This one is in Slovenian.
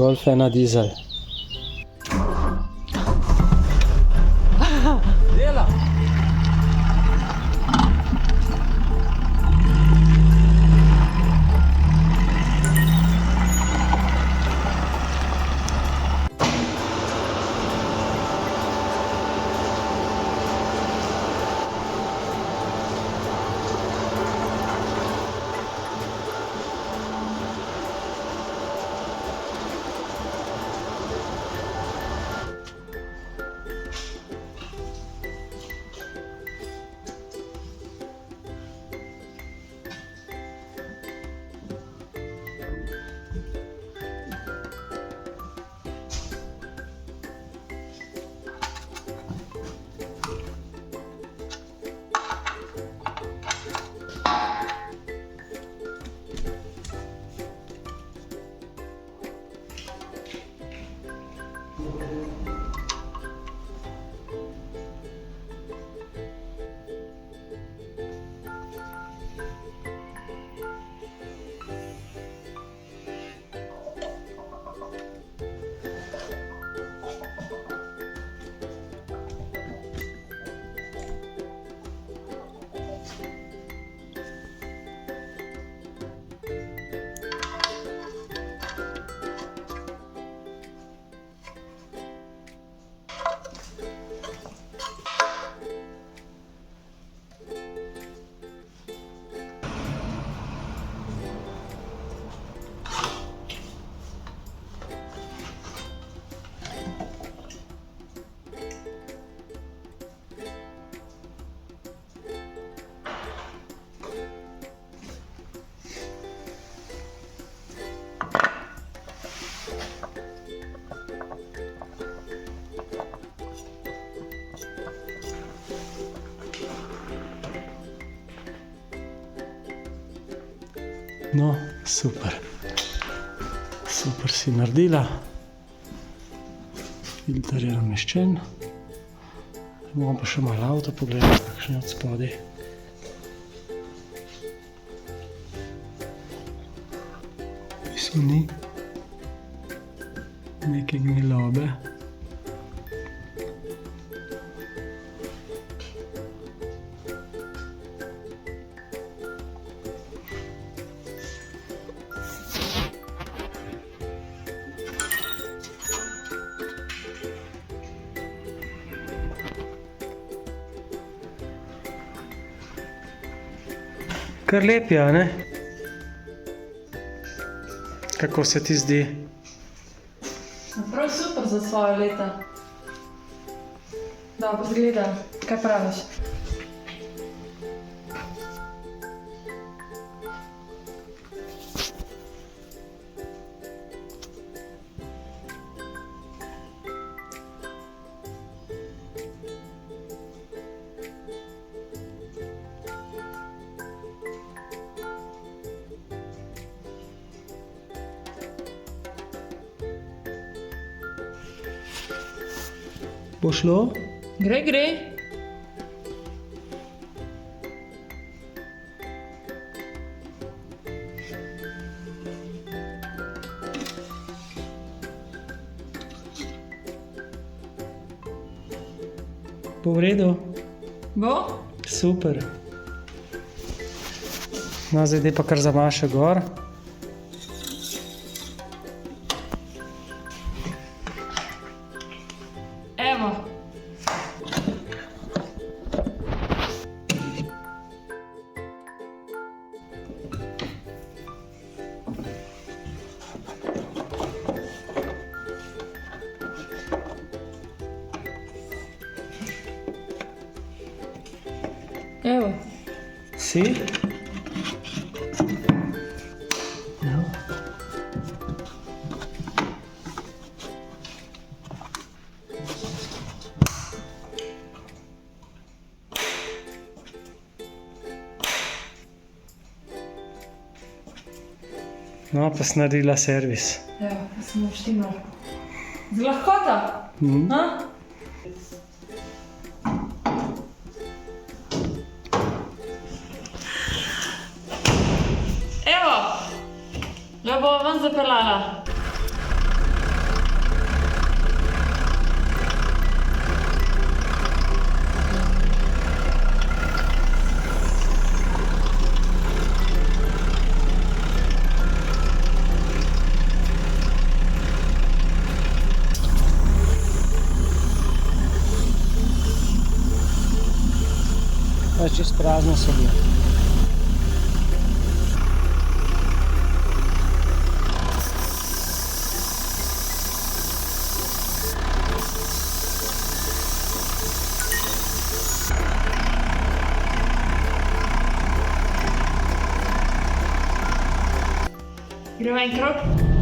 Golf 1 dizel. Dela! No, super. Super si naredila. Filter je nameščen. Bomo pa še malo avto pogledati, kakšen je od spodaj. Pismo ni neke gnilobe. Kar lep je, ne? Kako se ti zdi? Prav super za svoje leta. Dobro zgleda. Kaj praviš? Bo šlo? Gre, gre. Bo v redu? Bo? Super. No, zdaj pa kar zamaše gor. Evo. Evo. Si? No. No, pa si naredila servis. Evo, pa sem uštimal. Z lahkota. Ha? Evo, ga bova ven zapeljala. Pa čez prazno so bile. Gremo en krog.